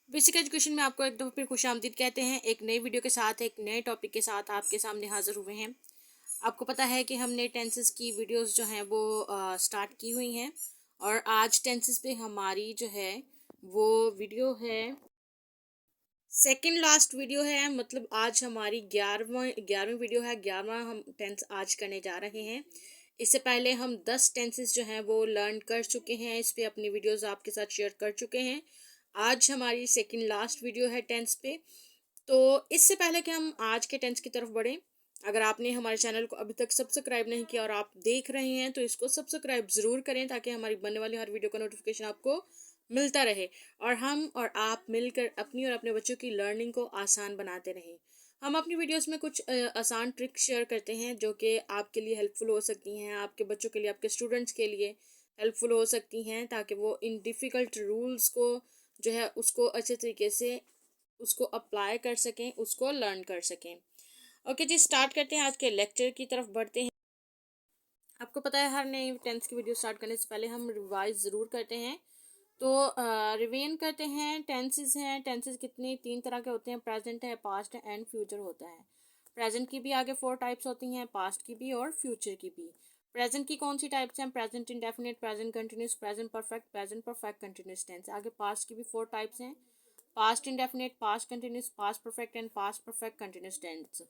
Basic education में आपको एक दफ़ा फिर खुशामदीद कहते हैं। एक नई वीडियो के साथ, एक नए टॉपिक के साथ आपके सामने हाजिर हुए हैं। आपको पता है कि हमने टेंसेस की वीडियोस जो हैं वो स्टार्ट की हुई हैं और आज टेंसेस पे हमारी जो है वो वीडियो है, सेकंड लास्ट वीडियो है। मतलब आज हमारी 11वीं वीडियो है। 11वां हम टेंस आज करने जा रहे हैं। इससे पहले हम 10 टेंसेस जो हैं वो लर्न कर चुके हैं। इस पे अपनी वीडियोस आपके साथ शेयर कर चुके हैं। आज हमारी सेकंड लास्ट वीडियो है टेंस पे। तो इससे पहले कि हम आज के टेंस की तरफ बढ़ें, अगर आपने हमारे चैनल को अभी तक सब्सक्राइब नहीं किया और आप देख रहे हैं तो इसको सब्सक्राइब ज़रूर करें ताकि हमारी बनने वाली हर वीडियो का नोटिफिकेशन आपको मिलता रहे और हम और आप मिलकर अपनी और अपने बच्चों की लर्निंग को आसान बनाते रहें। हम अपनी वीडियोस में कुछ आसान ट्रिक्स शेयर करते हैं जो कि आपके लिए हेल्पफुल हो सकती हैं, आपके बच्चों के लिए, आपके स्टूडेंट्स के लिए हेल्पफुल हो सकती हैं, ताकि वो इन डिफ़िकल्ट रूल्स को जो है उसको अच्छे तरीके से उसको अप्लाई कर सकें, उसको लर्न कर सकें। ओके जी, स्टार्ट करते हैं। आज के लेक्चर की तरफ बढ़ते हैं। आपको पता है हर नई टेंस की वीडियो स्टार्ट करने से पहले हम रिवाइज ज़रूर करते हैं। तो रिवीजन करते हैं। टेंसेस हैं, टेंसेस कितने 3 तरह के होते हैं, प्रेजेंट है, पास्ट है एंड फ्यूचर होता है। प्रेजेंट की भी आगे 4 टाइप्स होती हैं, पास्ट की भी और फ्यूचर की भी। प्रेजेंट की कौन सी टाइप्स हैं? Present indefinite, present continuous, present perfect, present perfect continuous tense. आगे पास्ट की भी 4 टाइप्स हैं, past indefinite, past continuous, past perfect and past perfect continuous tense.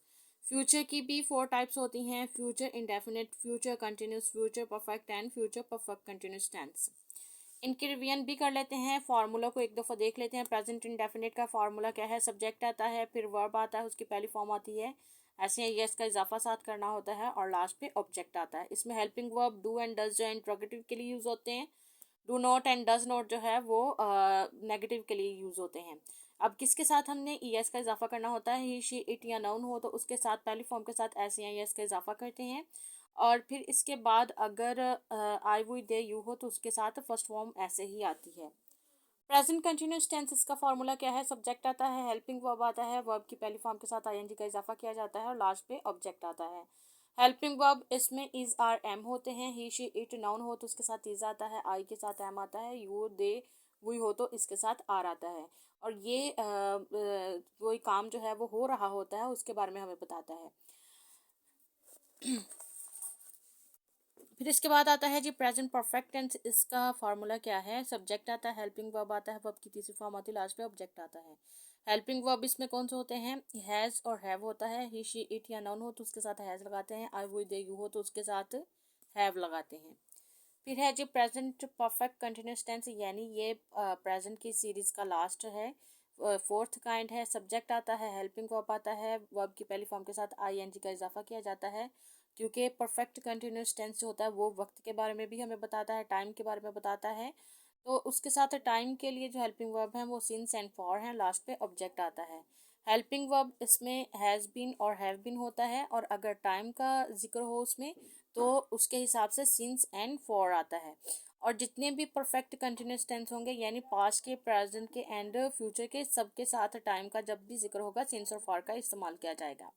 Future की भी 4 टाइप्स होती हैं, future indefinite, future continuous, future perfect and future perfect continuous tense. इनकी revision भी कर लेते हैं। फार्मूला को एक दफ़ा देख लेते हैं। प्रेजेंट इंडेफिनिट का फार्मूला क्या है? सब्जेक्ट आता है, फिर वर्ब आता है, उसकी पहली फॉर्म आती है, ऐसे ही यस का इजाफा साथ करना होता है और लास्ट पे ऑब्जेक्ट आता है। इसमें helping verb do and does जो इंट्रोगेटिव के लिए यूज़ होते हैं, do not and does not जो है वो नेगेटिव के लिए यूज़ होते हैं। अब किसके साथ हमने ईएस का इजाफा करना होता है? ही शी इट या नाउन हो तो उसके साथ पहली फॉर्म के साथ एस या ईएस का इजाफा करते हैं और फिर इसके बाद अगर आई वुड दे यू हो तो उसके साथ फर्स्ट फॉर्म ऐसे ही आती है। प्रेजेंट कंटिन्यूस टेंस इसका फॉर्मूला क्या है? सब्जेक्ट आता है, हेल्पिंग वर्ब आता है, वर्ब की पहली फॉर्म के साथ आईएनजी का इजाफा किया जाता है और लास्ट पे ऑब्जेक्ट आता है। हेल्पिंग वर्ब इसमें इज आर एम होते हैं। ही शी इट नाउन हो तो उसके साथ इज आता है, आई के साथ एम आता है, यू दे वी हो तो इसके साथ आर आता है और ये कोई काम जो है वो हो रहा होता है उसके बारे में हमें बताता है। फिर इसके बाद आता है जी प्रेजेंट परफेक्ट टेंस। इसका फार्मूला क्या है? सब्जेक्ट आता है, हेल्पिंग वर्ब आता है, वर्ब की तीसरी फॉर्म आती है, लास्ट पे ऑब्जेक्ट आता है। हेल्पिंग वर्ब इसमें कौन से होते हैं? हैज़ और हैव होता है। ही शी इट या नाउन हो तो उसके साथ हैज़ लगाते हैं, आई वुड दे यू हो तो उसके साथ हैव लगाते हैं। फिर है जी प्रेजेंट परफेक्ट कंटिन्यूस टेंस, यानी ये प्रेजेंट की सीरीज का लास्ट है, फोर्थ काइंड है। सब्जेक्ट आता है, हेल्पिंग वर्ब आता है, वर्ब की पहली फॉर्म के साथ आईएनजी का इजाफा किया जाता है, क्योंकि परफेक्ट कंटिन्यूस टेंस जो होता है वो वक्त के बारे में भी हमें बताता है, टाइम के बारे में बताता है। तो उसके साथ टाइम के लिए जो हेल्पिंग वर्ब है वो सिंस एंड फॉर है, लास्ट पे ऑब्जेक्ट आता है। हेल्पिंग वर्ब इसमें हैज़ बीन और हैव बीन होता है और अगर टाइम का जिक्र हो उसमें तो उसके हिसाब से सिंस एंड फॉर आता है। और जितने भी परफेक्ट कंटिन्यूस टेंस होंगे यानी पास्ट के, प्रेजेंट के एंड फ्यूचर के, सबके साथ टाइम का जब भी जिक्र होगा सिंस और फॉर का इस्तेमाल किया जाएगा।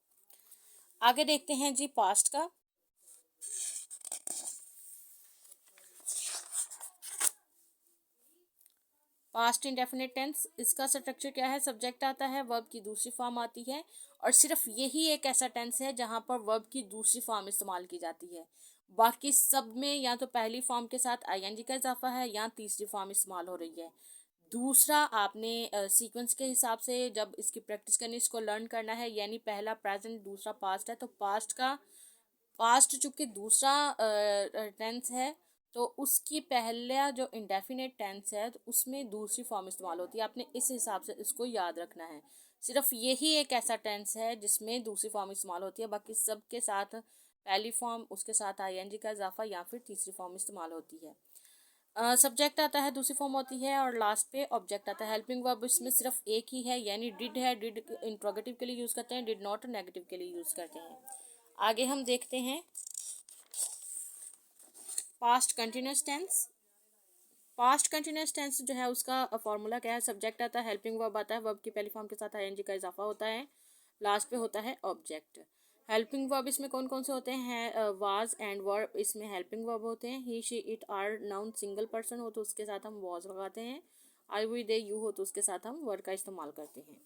आगे देखते हैं जी पास्ट का। पास्ट इंडेफिनिट टेंस, इसका स्ट्रक्चर क्या है? सब्जेक्ट आता है, वर्ब की दूसरी फॉर्म आती है और सिर्फ यही एक ऐसा टेंस है जहां पर वर्ब की दूसरी फॉर्म इस्तेमाल की जाती है। बाकी सब में या तो पहली फॉर्म के साथ आईएनजी का इजाफा है या तीसरी फॉर्म इस्तेमाल हो रही है। दूसरा, आपने सीक्वेंस के हिसाब से जब इसकी प्रैक्टिस करनी, इसको लर्न करना है, यानी पहला प्रेजेंट, दूसरा पास्ट है, तो पास्ट चूंकि दूसरा टेंस है तो उसकी पहला जो इंडेफिनेट टेंस है तो उसमें दूसरी फॉर्म इस्तेमाल होती है। आपने इस हिसाब से इसको याद रखना है। सिर्फ यही एक ऐसा टेंस है जिसमें दूसरी फॉर्म इस्तेमाल होती है, बाकी सब के साथ पहली फॉर्म, उसके साथ आईएनजी का इजाफा या फिर तीसरी फॉर्म इस्तेमाल होती है। सब्जेक्ट आता है, दूसरी फॉर्म होती है और लास्ट पे ऑब्जेक्ट आता है। हेल्पिंग वर्ब इसमें सिर्फ एक ही है, यानी डिड है, डिड इंट्रोगेटिव के लिए यूज़ करते हैं, डिड नॉट नेगेटिव के लिए यूज़ करते हैं। आगे हम देखते हैं past continuous tense. Past continuous tense जो है उसका फॉर्मूला क्या है? सब्जेक्ट आता है, हेल्पिंग वर्ब आता है, वर्ब की पहली फॉर्म के साथ आईएनजी का इजाफा होता है, लास्ट पे होता है ऑब्जेक्ट। हेल्पिंग वर्ब इसमें कौन कौन से होते हैं? वाज एंड वर्ब इसमें हेल्पिंग वर्ब होते हैं। He she it are noun single person हो तो उसके साथ हम वाज लगाते हैं, आई वी दे यू हो तो उसके साथ हम वर्ड का इस्तेमाल करते हैं।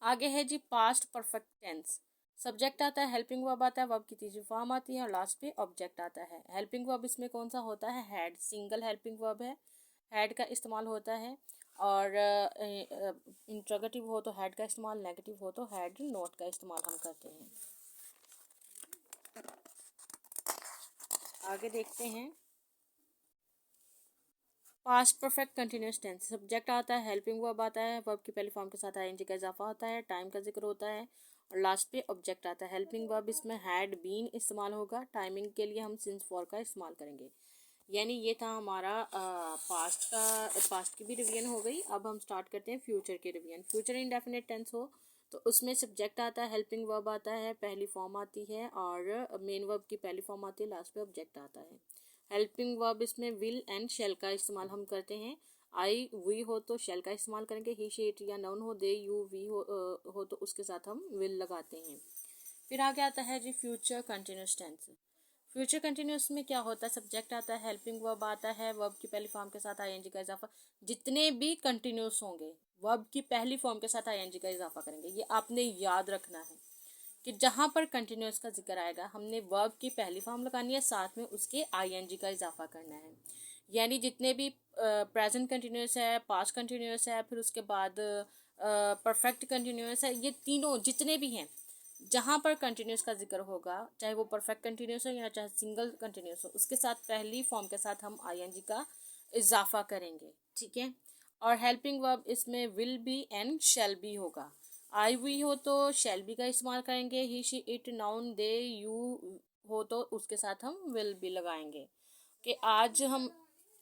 आगे है जी पास्ट परफेक्ट टेंस। सब्जेक्ट आता है, हेल्पिंग वर्ब आता है, वर्ब की तीसरी फॉर्म आती है और लास्ट पे ऑब्जेक्ट आता है। हेल्पिंग वर्ब इसमें कौन सा होता है, हैड, सिंगल हेल्पिंग वर्ब है, हैड का इस्तेमाल होता है। और इंट्रोगेटिव हो तो हैड का इस्तेमाल, नेगेटिव हो तो हैड नॉट का इस्तेमाल हम करते हैं। आगे देखते हैं past perfect continuous tense. Subject आता है, हेल्पिंग वर्ब आता है, वर्ब की पहली फॉर्म के साथ आईएनजी का इजाफा होता है, टाइम का जिक्र होता है और लास्ट पे ऑब्जेक्ट आता है। हेल्पिंग वर्ब इसमें हैड बीन इस्तेमाल होगा, टाइमिंग के लिए हम सिंस फॉर का इस्तेमाल करेंगे। यानी ये था हमारा पास्ट की भी रिवीजन हो गई। अब हम स्टार्ट करते हैं फ्यूचर की रिवीजन। फ्यूचर इंडेफिनिट टेंस हो तो उसमें सब्जेक्ट आता है, हेल्पिंग वर्ब आता है, पहली फॉर्म आती है और मेन वर्ब की पहली फॉर्म आती है, लास्ट पे ऑब्जेक्ट आता है। हेल्पिंग वर्ब इसमें विल एंड शेल का इस्तेमाल हम करते हैं। आई वी हो तो शेल का इस्तेमाल करेंगे, ही शी इट या नाउन हो, दे यू वी हो तो उसके साथ हम विल लगाते हैं। फिर आगे आता है जी future continuous tense. Future continuous में क्या होता है, सब्जेक्ट आता है, हेल्पिंग वर्ब आता है, वर्ब की पहली फॉर्म के साथ आईएनजी का इजाफा। जितने भी कंटिन्यूस होंगे वर्ब की पहली फॉर्म के साथ आईएनजी का इजाफा करेंगे। ये आपने याद रखना है कि जहाँ पर कंटिन्यूस का जिक्र आएगा हमने वर्ब की पहली फॉर्म लगानी है, साथ में उसके आईएनजी का इजाफा करना है। यानी जितने भी प्रेजेंट कंटिन्यूस है, पास्ट कंटिन्यूस है, फिर उसके बाद परफेक्ट कंटिन्यूस है, ये तीनों जितने भी हैं जहाँ पर कंटिन्यूस का जिक्र होगा, चाहे वो परफेक्ट कंटिन्यूस हो या चाहे सिंगल कंटिन्यूस हो, उसके साथ पहली फॉर्म के साथ हम आईएनजी का इजाफा करेंगे। ठीक है। और हेल्पिंग वर्ब इसमें will be and shall be होगा। आई वी हो तो शैल बी का इस्तेमाल करेंगे, he she it noun they you हो तो उसके साथ हम विल बी लगाएंगे। कि आज हम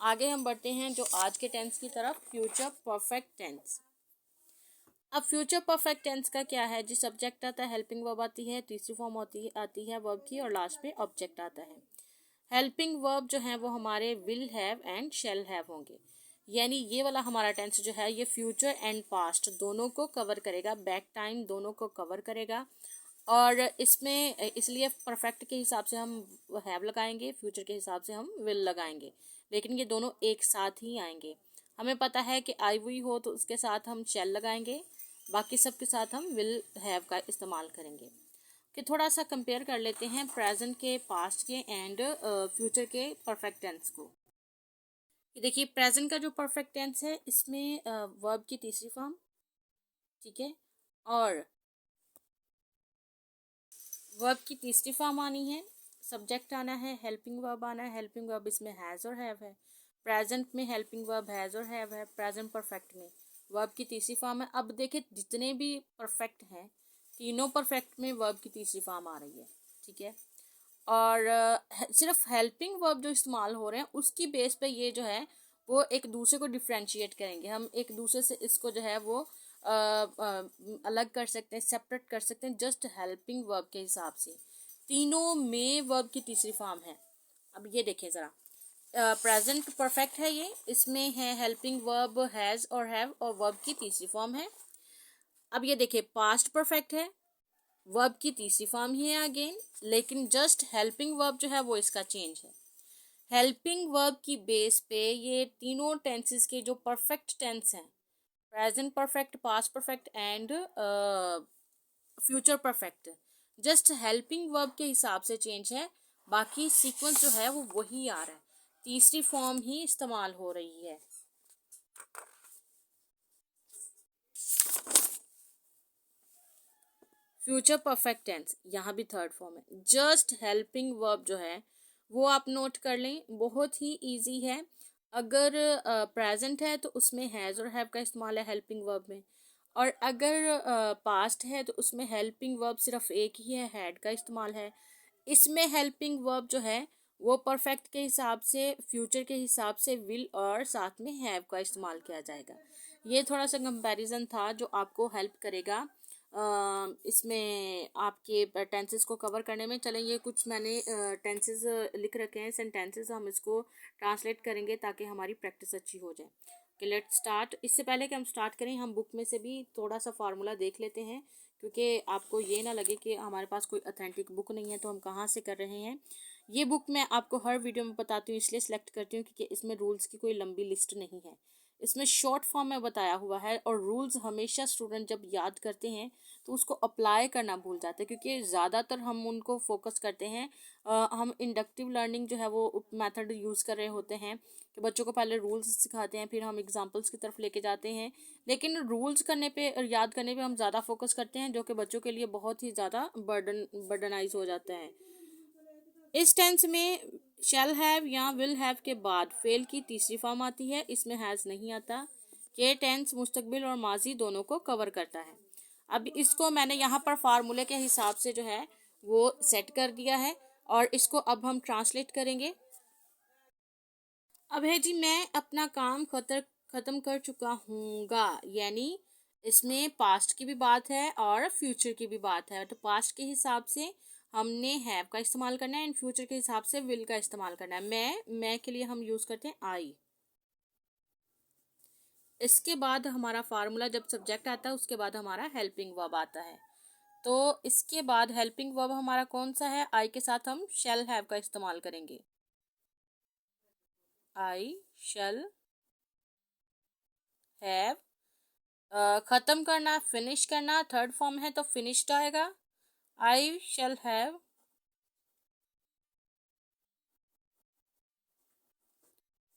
आगे हम बढ़ते हैं जो आज के टेंस की तरफ, फ्यूचर परफेक्ट टेंस। अब फ्यूचर परफेक्ट टेंस का क्या है जी, सब्जेक्ट आता है, हेल्पिंग वर्ब आती है, तीसरी फॉर्म आती है वर्ब की और लास्ट में ऑब्जेक्ट आता है। हेल्पिंग वर्ब जो है वो हमारे will have and shall have होंगे। यानी ये वाला हमारा टेंस जो है ये फ्यूचर एंड पास्ट दोनों को कवर करेगा, बैक टाइम दोनों को कवर करेगा। और इसमें इसलिए परफेक्ट के हिसाब से हम हैव लगाएंगे, फ्यूचर के हिसाब से हम विल लगाएंगे, लेकिन ये दोनों एक साथ ही आएंगे। हमें पता है कि आई वी हो तो उसके साथ हम शैल लगाएंगे, बाकी सब के साथ हम विल हैव का इस्तेमाल करेंगे। कि थोड़ा सा कंपेयर कर लेते हैं प्रेजेंट के, पास्ट के एंड फ्यूचर के परफेक्ट टेंस को। देखिए प्रेजेंट का जो परफेक्ट टेंस है इसमें वर्ब की तीसरी फॉर्म, ठीक है, और वर्ब की तीसरी फॉर्म आनी है, सब्जेक्ट आना है, हेल्पिंग वर्ब आना है। हेल्पिंग वर्ब इसमें हैज़ और हैव है। प्रेजेंट में हेल्पिंग वर्ब हैज़ और हैव है, प्रेजेंट परफेक्ट में वर्ब की तीसरी फॉर्म है। अब देखिए जितने भी परफेक्ट हैं तीनों परफेक्ट में वर्ब की तीसरी फॉर्म आ रही है, ठीक है। और सिर्फ हेल्पिंग वर्ब जो इस्तेमाल हो रहे हैं उसकी बेस पे ये जो है वो एक दूसरे को डिफ्रेंशिएट करेंगे, हम एक दूसरे से इसको जो है वो अलग कर सकते हैं, सेपरेट कर सकते हैं जस्ट हेल्पिंग वर्ब के हिसाब से। तीनों में वर्ब की तीसरी फॉर्म है। अब ये देखें ज़रा, प्रेजेंट परफेक्ट है ये, इसमें है हेल्पिंग वर्ब हैज़ और हैव और वर्ब की तीसरी फॉर्म है। अब ये देखिए पास्ट परफेक्ट है, वर्ब की तीसरी फॉर्म ही है अगेन, लेकिन जस्ट हेल्पिंग वर्ब जो है वो इसका चेंज है। हेल्पिंग वर्ब की बेस पे ये तीनों टेंसेस के जो परफेक्ट टेंस हैं, present perfect, past perfect and future perfect, just helping verb के हिसाब से चेंज है, बाकी सीक्वेंस जो है वो वही आ रहा है, तीसरी फॉर्म ही इस्तेमाल हो रही है। फ्यूचर परफेक्ट टेंस यहाँ भी थर्ड फॉर्म है, जस्ट हेल्पिंग वर्ब जो है वो आप नोट कर लें, बहुत ही इजी है। अगर प्रेजेंट है तो उसमें हैज़ और हैव का इस्तेमाल है हेल्पिंग वर्ब में, और अगर पास्ट है तो उसमें हेल्पिंग वर्ब सिर्फ एक ही है, हैड का इस्तेमाल है। इसमें हेल्पिंग वर्ब जो है वो परफेक्ट के हिसाब से, फ्यूचर के हिसाब से विल और साथ में हैव का इस्तेमाल किया जाएगा। ये थोड़ा सा कंपैरिजन था जो आपको हेल्प करेगा इसमें आपके टेंसेस को कवर करने में। चलें ये कुछ मैंने टेंसेस लिख रखे हैं, सेंटेंसेस, हम इसको ट्रांसलेट करेंगे ताकि हमारी प्रैक्टिस अच्छी हो जाए। कि लेट्स स्टार्ट। इससे पहले कि हम स्टार्ट करें हम बुक में से भी थोड़ा सा फार्मूला देख लेते हैं, क्योंकि आपको ये ना लगे कि हमारे पास कोई ऑथेंटिक बुक नहीं है तो हम कहाँ से कर रहे हैं। ये बुक मैं आपको हर वीडियो में बताती हूँ, इसलिए सिलेक्ट करती हूँ क्योंकि इसमें रूल्स की कोई लंबी लिस्ट नहीं है, इसमें शॉर्ट फॉर्म में बताया हुआ है। और रूल्स हमेशा स्टूडेंट जब याद करते हैं तो उसको अप्लाई करना भूल जाते हैं, क्योंकि ज़्यादातर हम उनको फोकस करते हैं, हम इंडक्टिव लर्निंग जो है वो मेथड यूज़ कर रहे होते हैं कि बच्चों को पहले रूल्स सिखाते हैं, फिर हम एग्जांपल्स की तरफ लेके जाते हैं। लेकिन रूल्स करने पे और याद करने पे हम ज़्यादा फोकस करते हैं, जो कि बच्चों के लिए बहुत ही ज़्यादा बर्डनाइज हो जाता है। इस टेंस में शैल हैव या विल हैव के बाद फेल की तीसरी फॉर्म आती है, इसमें हैज नहीं आता। के टेंस मुस्तकबिल और माजी दोनों को कवर करता है। अब इसको मैंने यहाँ पर फार्मूले के हिसाब से जो है वो सेट कर दिया है, और इसको अब हम ट्रांसलेट करेंगे। अब है जी, मैं अपना काम खत्म कर चुका हूँगा, यानी इसमें पास्ट की भी बात है और फ्यूचर की भी बात है। तो पास्ट के हिसाब से हमने हैव का इस्तेमाल करना है, एंड फ्यूचर के हिसाब से विल का इस्तेमाल करना है। मैं के लिए हम यूज़ करते हैं आई। इसके बाद हमारा फार्मूला जब सब्जेक्ट आता है उसके बाद हमारा हेल्पिंग वर्ब आता है। तो इसके बाद हेल्पिंग वर्ब हमारा कौन सा है, आई के साथ हम शैल हैव का इस्तेमाल करेंगे। आई शैल हैव, खत्म करना, फिनिश करना, थर्ड फॉर्म है तो फिनिश्ड आएगा। आई शैल हैव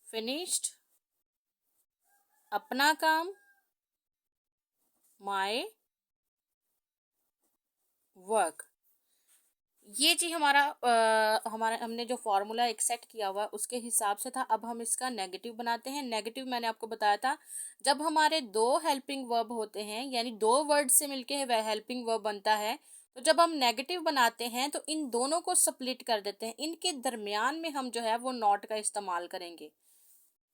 फिनिश्ड अपना काम, माय वर्क। ये जी हमारा हमने जो फॉर्मूला एक सेट किया हुआ है उसके हिसाब से था। अब हम इसका नेगेटिव बनाते हैं। नेगेटिव मैंने आपको बताया था, जब हमारे दो हेल्पिंग वर्ब होते हैं, यानी दो वर्ड से मिलके वह हेल्पिंग वर्ब बनता है, तो जब हम नेगेटिव बनाते हैं तो इन दोनों को स्प्लिट कर देते हैं, इनके दरमियान में हम जो है वो नॉट का इस्तेमाल करेंगे।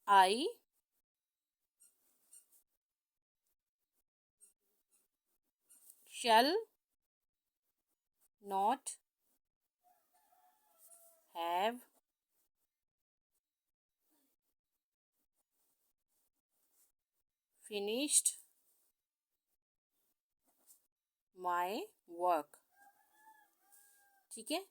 I shall not have finished my work. ठीक है,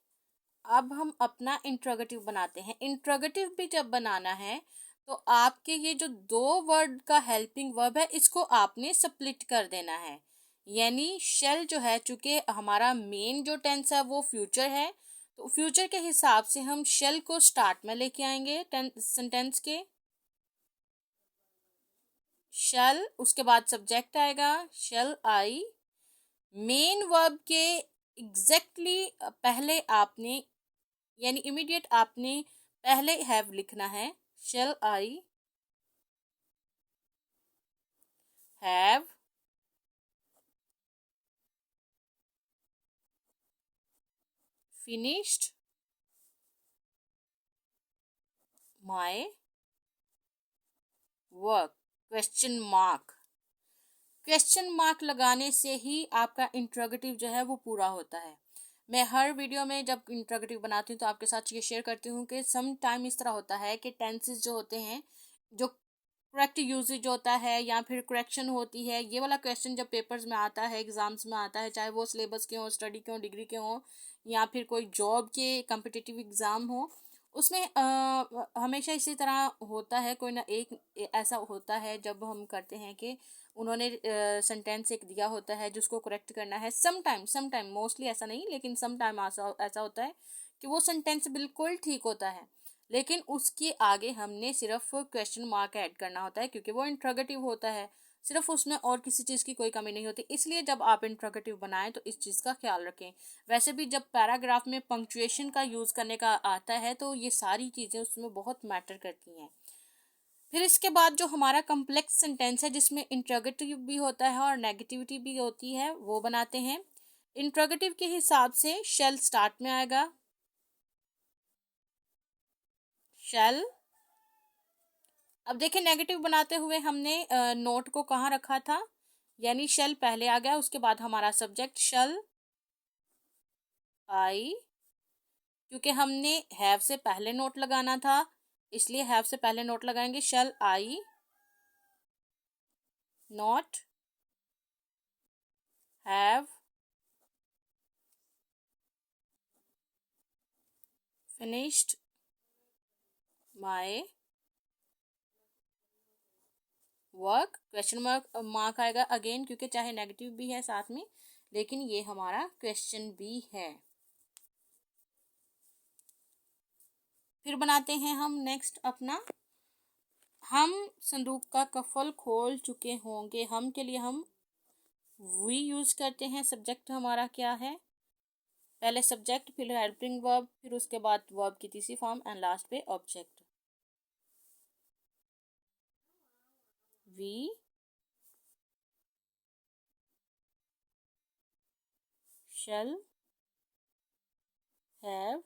अब हम अपना इंट्रोगेटिव बनाते हैं। इंट्रोगेटिव भी जब बनाना है तो आपके ये जो दो वर्ड का हेल्पिंग वर्ब है इसको आपने स्प्लिट कर देना है। यानी शेल जो है, चूंकि हमारा मेन जो टेंस है वो फ्यूचर है, तो फ्यूचर के हिसाब से हम शेल को स्टार्ट में लेके आएंगे सेंटेंस के। शेल, उसके बाद सब्जेक्ट आएगा शेल आई। मेन वर्ब के एग्जैक्टली पहले आपने, यानी इमीडिएट आपने पहले हैव लिखना है। Shall I have finished my work, question mark. Question mark लगाने से ही आपका इंट्रोगेटिव जो है वो पूरा होता है। मैं हर वीडियो में जब इंट्रोगेटिव बनाती हूँ तो आपके साथ ये शेयर करती हूँ कि सम टाइम इस तरह होता है कि टेंसेस जो होते हैं, जो करेक्ट यूजेज होता है या फिर करेक्शन होती है, ये वाला क्वेश्चन जब पेपर्स में आता है, एग्जाम्स में आता है, चाहे वो सिलेबस के हो, स्टडी के हो, डिग्री के हो, या फिर कोई जॉब के कम्पिटिटिव एग्ज़ाम हो, उसमें हमेशा इसी तरह होता है। कोई ना एक ऐसा होता है जब हम करते हैं कि उन्होंने सेंटेंस एक दिया होता है जिसको करेक्ट करना है। सम टाइम मोस्टली ऐसा नहीं, लेकिन सम टाइम ऐसा होता है कि वो सेंटेंस बिल्कुल ठीक होता है, लेकिन उसके आगे हमने सिर्फ क्वेश्चन मार्क ऐड करना होता है, क्योंकि वो इंट्रोगेटिव होता है, सिर्फ उसमें और किसी चीज़ की कोई कमी नहीं होती। इसलिए जब आप इंट्रोगेटिव बनाएं तो इस चीज़ का ख्याल रखें। वैसे भी जब पैराग्राफ में पंक्चुएशन का यूज़ करने का आता है तो ये सारी चीज़ें उसमें बहुत मैटर करती हैं। फिर इसके बाद जो हमारा कम्प्लेक्स सेंटेंस है जिसमें इंट्रोगेटिव भी होता है और नेगेटिविटी भी होती है, वो बनाते हैं। इंट्रोगेटिव के हिसाब से शेल स्टार्ट में आएगा, शेल। अब देखिए, नेगेटिव बनाते हुए हमने नोट को कहाँ रखा था, यानी शेल पहले आ गया, उसके बाद हमारा सब्जेक्ट शेल आई। क्योंकि हमने हैव से पहले नोट लगाना था, इसलिए हैव से पहले नोट लगाएंगे। Shall I not have finished my work, question mark आएगा अगेन, क्योंकि चाहे नेगेटिव भी है साथ में, लेकिन ये हमारा क्वेश्चन भी है। फिर बनाते हैं हम नेक्स्ट अपना, हम संदूक का कफल खोल चुके होंगे। हम के लिए हम वी यूज करते हैं। सब्जेक्ट हमारा क्या है, पहले सब्जेक्ट, फिर हेल्पिंग वर्ब, फिर उसके बाद वर्ब की तीसरी फॉर्म एंड लास्ट पे ऑब्जेक्ट। वी शैल हैव,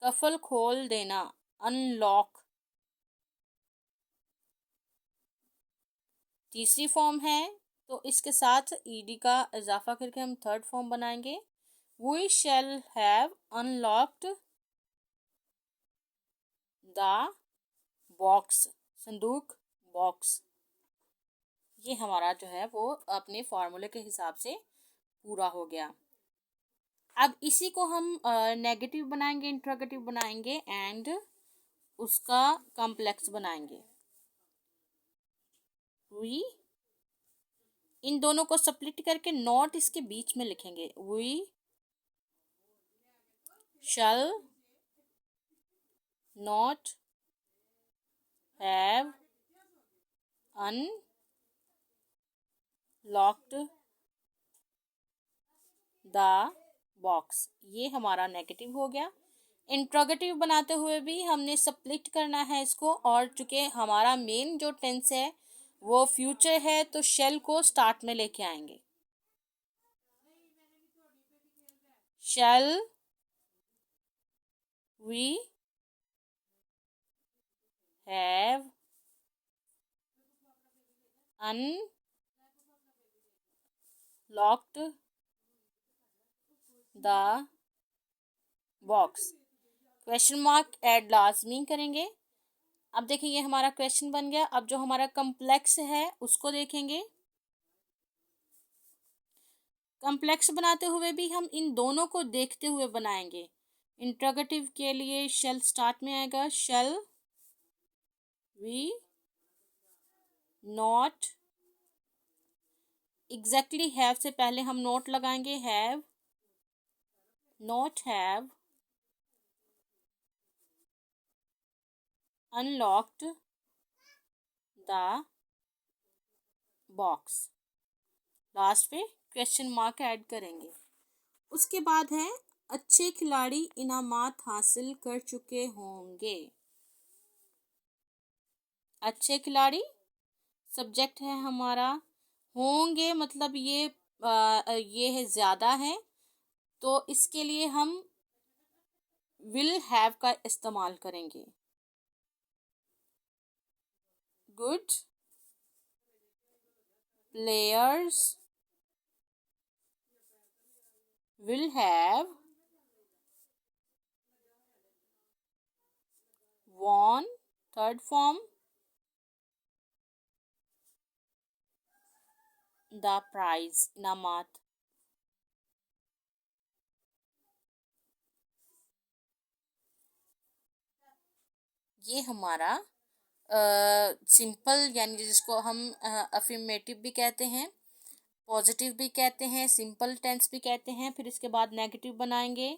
कफल खोल देना, अनलॉक तीसरी फॉर्म है, तो इसके साथ ईडी का इजाफा करके हम थर्ड फॉर्म बनाएंगे। We shall have unlocked the box, संदूक बॉक्स। ये हमारा जो है वो अपने फॉर्मूले के हिसाब से पूरा हो गया। अब इसी को हम नेगेटिव बनाएंगे, इंट्रोगेटिव बनाएंगे एंड उसका कॉम्प्लेक्स बनाएंगे। वी, इन दोनों को स्प्लिट करके नॉट इसके बीच में लिखेंगे। We shall not have unlocked the box, ये हमारा नेगेटिव हो गया। इंट्रोगेटिव बनाते हुए भी हमने स्प्लिट करना है इसको, और चूंकि हमारा मेन जो टेंस है वो फ्यूचर है, तो शेल को स्टार्ट में लेके आएंगे। Shall we have unlocked the box, question mark add लाजमी करेंगे। अब देखिए ये हमारा क्वेश्चन बन गया। अब जो हमारा कम्प्लेक्स है उसको देखेंगे। कम्प्लेक्स बनाते हुए भी हम इन दोनों को देखते हुए बनाएंगे। इंट्रोगेटिव के लिए शेल स्टार्ट में आएगा, shall we not, exactly have से पहले हम नोट लगाएंगे, have not have unlocked the box, last पे क्वेश्चन मार्क ऐड करेंगे। उसके बाद है अच्छे खिलाड़ी इनामात हासिल कर चुके होंगे। अच्छे खिलाड़ी सब्जेक्ट है हमारा, होंगे मतलब ये है ज़्यादा है, तो इसके लिए हम विल हैव का इस्तेमाल करेंगे। Good players will have won, third form, the prize, इनामात। ये हमारा सिंपल यानी जिसको हम अफर्मेटिव भी कहते हैं, पॉजिटिव भी कहते हैं, सिंपल टेंस भी कहते हैं। फिर इसके बाद नेगेटिव बनाएंगे।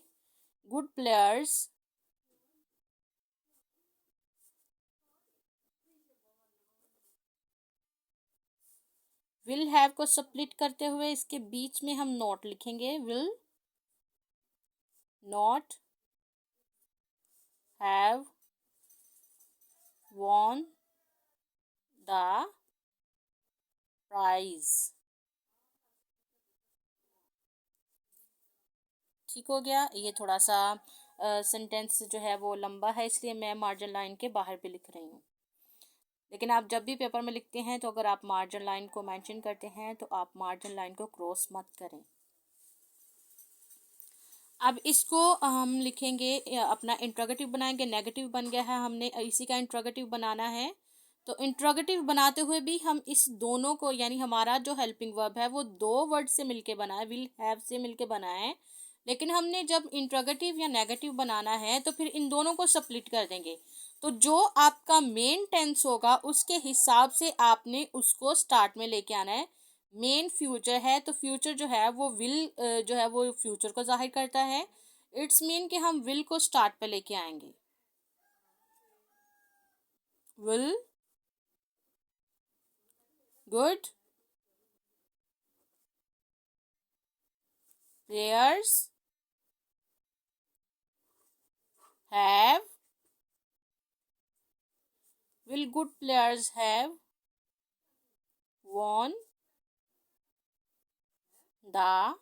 गुड प्लेयर्स विल हैव को स्प्लिट करते हुए इसके बीच में हम नॉट लिखेंगे, will not have won the prize. ठीक हो गया। ये थोड़ा सा सेंटेंस जो है वो लंबा है, इसलिए मैं मार्जिन लाइन के बाहर भी लिख रही हूँ। लेकिन आप जब भी पेपर में लिखते हैं तो अगर आप मार्जिन लाइन को मेंशन करते हैं तो आप मार्जिन लाइन को क्रॉस मत करें। अब इसको हम लिखेंगे, अपना इंट्रोगेटिव बनाएंगे। नेगेटिव बन गया है, हमने इसी का इंट्रोगेटिव बनाना है। तो इंट्रोगेटिव बनाते हुए भी हम इस दोनों को, यानी हमारा जो हेल्पिंग वर्ब है वो दो वर्ड से मिलके बना है, विल हैव से मिलके बना है। लेकिन हमने जब इंट्रोगेटिव या नेगेटिव बनाना है तो फिर इन दोनों को स्प्लिट कर देंगे। तो जो आपका मेन टेंस होगा उसके हिसाब से आपने उसको स्टार्ट में लेके आना है। मेन फ्यूचर है तो फ्यूचर जो है वो विल जो है वो फ्यूचर को जाहिर करता है। इट्स मीन कि हम विल को स्टार्ट पे लेके आएंगे। Will good players have, will good players have won the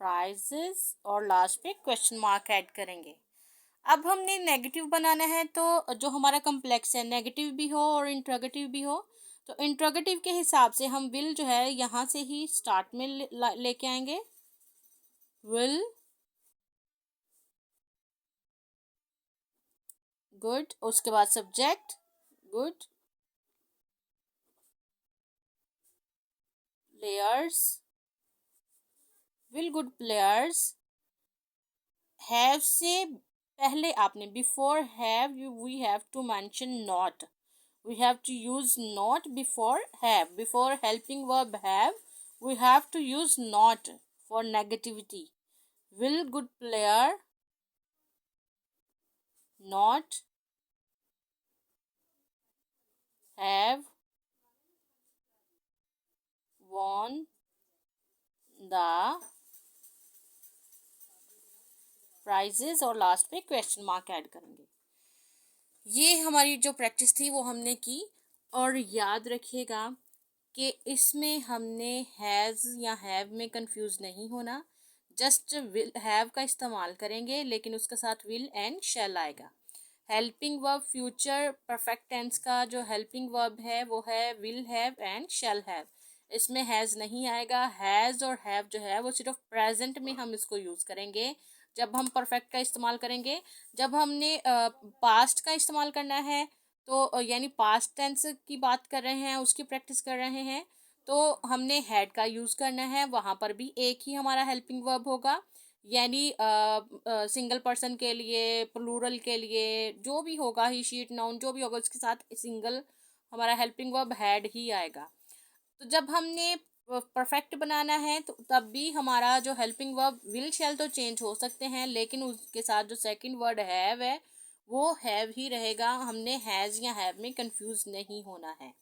prizes, और लास्ट पे क्वेश्चन मार्क ऐड करेंगे। अब हमने नेगेटिव बनाना है तो जो हमारा कम्प्लेक्स है नेगेटिव भी हो और इंट्रोगेटिव भी हो, तो इंट्रोगेटिव के हिसाब से हम विल जो है यहाँ से ही स्टार्ट में लेके आएंगे। विल गुड, उसके बाद subject good players, will good players have से पहले आपने before have we have to mention not, we have to use not before have. Before helping verb have, we have to use not for negativity. Will good player not have won the prizes, और last पे question mark add करेंगे। ये हमारी जो practice थी वो हमने की। और याद रखिएगा कि इसमें हमने हैज़ या हैव में कंफ्यूज नहीं होना। जस्ट विल हैव का इस्तेमाल करेंगे लेकिन उसके साथ विल एंड शैल आएगा। Helping verb future perfect tense का जो हेल्पिंग वर्ब है वो है will have and shall have. इसमें हैज़ नहीं आएगा। हैज़ और हैव जो है वो सिर्फ प्रेजेंट में हम इसको यूज़ करेंगे जब हम परफेक्ट का इस्तेमाल करेंगे। जब हमने पास्ट का इस्तेमाल करना है तो यानी पास्ट टेंस की बात कर रहे हैं, उसकी प्रैक्टिस कर रहे हैं, तो हमने हैड का यूज़ करना है। वहाँ पर भी एक ही हमारा हेल्पिंग वर्ब होगा। यानी सिंगल पर्सन के लिए, प्लूरल के लिए, जो भी होगा ही शीट नाउन जो भी होगा उसके साथ सिंगल हमारा हेल्पिंग वर्ब हैड ही आएगा। तो जब हमने परफेक्ट बनाना है तो तब भी हमारा जो हेल्पिंग वर्ब विल शैल तो चेंज हो सकते हैं लेकिन उसके साथ जो सेकंड वर्ड हैव है वो हैव ही रहेगा। हमने हैज़ या हैव में कंफ्यूज नहीं होना है।